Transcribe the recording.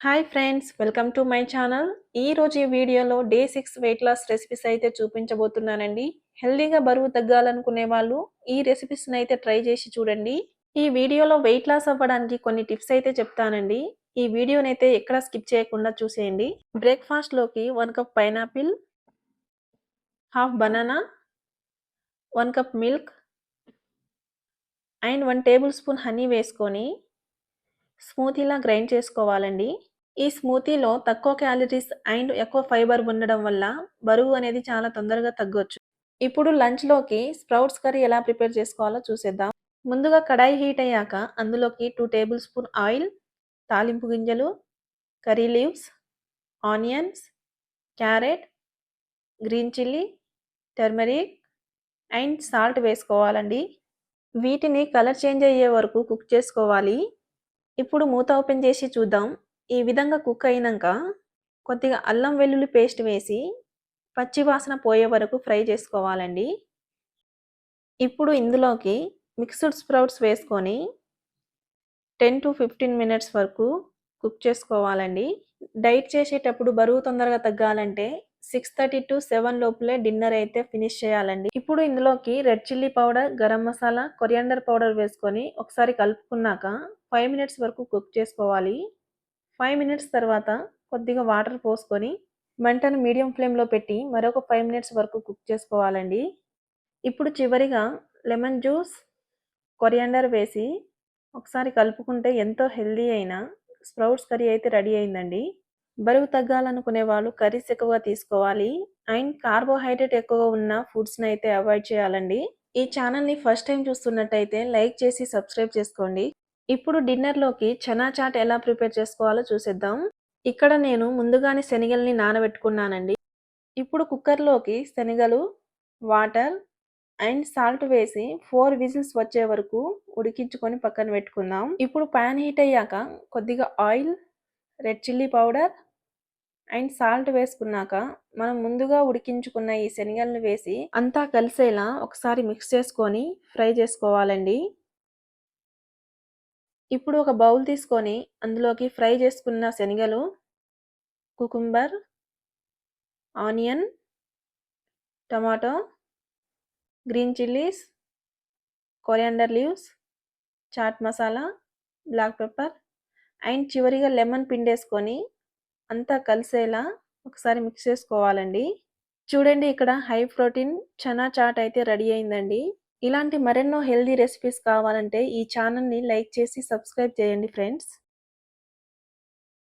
Hi friends, welcome to my channel. ఈరోజు ఈ వీడియోలో డే 6 వెయిట్ లాస్ రెసిపీస్ అయితే చూపించబోతున్నానండి. హెల్దీగా బరువు తగ్గాలనుకునే వాళ్ళు ఈ రెసిపీస్ని అయితే ట్రై చేసి చూడండి. ఈ వీడియోలో వెయిట్ లాస్ అవ్వడానికి కొన్ని టిప్స్ అయితే చెప్తానండి. ఈ వీడియోని అయితే ఎక్కడ స్కిప్ చేయకుండా చూసేయండి. బ్రేక్ఫాస్ట్లోకి 1 cup pineapple, half banana, 1 cup milk and 1 table spoon honey వేసుకొని స్మూతీలా గ్రైండ్ చేసుకోవాలండి. ఈ స్మూతీలో తక్కువ క్యాలరీస్ అండ్ ఎక్కువ ఫైబర్ ఉండడం వల్ల బరువు అనేది చాలా తొందరగా తగ్గొచ్చు. ఇప్పుడు లంచ్లోకి స్ప్రౌట్స్ కర్రీ ఎలా ప్రిపేర్ చేసుకోవాలో చూసేద్దాం. ముందుగా కడాయి హీట్ అయ్యాక అందులోకి 2 టేబుల్ స్పూన్ ఆయిల్, తాలింపు గింజలు, curry leaves, onions, carrot, green chilli, turmeric and salt వేసుకోవాలండి. వీటిని కలర్ చేంజ్ అయ్యే వరకు కుక్ చేసుకోవాలి. ఇప్పుడు మూత ఓపెన్ చేసి చూద్దాం. ఈ విధంగా కుక్ అయినాక కొద్దిగా అల్లం వెల్లుల్లి పేస్ట్ వేసి పచ్చి వాసన పోయే వరకు ఫ్రై చేసుకోవాలండి. ఇప్పుడు ఇందులోకి మిక్స్డ్ స్ప్రౌట్స్ వేసుకొని 10 to 15 మినిట్స్ వరకు కుక్ చేసుకోవాలండి. డైట్ చేసేటప్పుడు బరువు తొందరగా తగ్గాలంటే 6:30 to 7 లోపలే డిన్నర్ అయితే ఫినిష్ చేయాలండి. ఇప్పుడు ఇందులోకి red chilli powder, garam masala, coriander powder వేసుకొని ఒకసారి కలుపుకున్నాక 5 మినిట్స్ వరకు కుక్ చేసుకోవాలి. 5 మినిట్స్ తర్వాత కొద్దిగా వాటర్ పోసుకొని మంటను మీడియం ఫ్లేమ్లో పెట్టి మరొక 5 మినిట్స్ వరకు కుక్ చేసుకోవాలండి. ఇప్పుడు చివరిగా లెమన్ జ్యూస్, కొరియాండర్ వేసి ఒకసారి కలుపుకుంటే ఎంతో హెల్దీ అయిన స్ప్రౌట్స్ కర్రీ అయితే రెడీ అయిందండి. బరువు తగ్గాలనుకునే వాళ్ళు కర్రీస్ ఎక్కువగా తీసుకోవాలి అండ్ కార్బోహైడ్రేట్ ఎక్కువగా ఉన్న ఫుడ్స్ని అయితే అవాయిడ్ చేయాలండి. ఈ ఛానల్ని ఫస్ట్ టైం చూస్తున్నట్టయితే లైక్ చేసి సబ్స్క్రైబ్ చేసుకోండి. ఇప్పుడు డిన్నర్లోకి చనా చాట్ ఎలా ప్రిపేర్ చేసుకోవాలో చూసేద్దాం. ఇక్కడ నేను ముందుగానే శనగల్ని నానబెట్టుకున్నానండి. ఇప్పుడు కుక్కర్లోకి శనగలు, వాటర్ అండ్ సాల్ట్ వేసి 4 విజిల్స్ వచ్చే వరకు ఉడికించుకొని పక్కన పెట్టుకుందాం. ఇప్పుడు ప్యాన్ హీట్ అయ్యాక కొద్దిగా oil, red chilli powder and salt వేసుకున్నాక మనం ముందుగా ఉడికించుకున్న ఈ శనగలను వేసి అంతా కలిసేలా ఒకసారి మిక్స్ చేసుకొని ఫ్రై చేసుకోవాలండి. ఇప్పుడు ఒక బౌల్ తీసుకొని అందులోకి ఫ్రై చేసుకున్న శనగలు, cucumber, onion, tomato, green chillies, coriander leaves, chaat masala, black pepper and చివరిగా లెమన్ పిండేసుకొని అంతా కలిసేలా ఒకసారి మిక్స్ చేసుకోవాలండి. చూడండి, ఇక్కడ హై ప్రోటీన్ చనా చాట్ అయితే రెడీ అయిందండి. ఇలాంటి మరెన్నో హెల్దీ రెసిపీస్ కావాలంటే ఈ ఛానల్ని లైక్ చేసి సబ్స్క్రైబ్ చేయండి ఫ్రెండ్స్.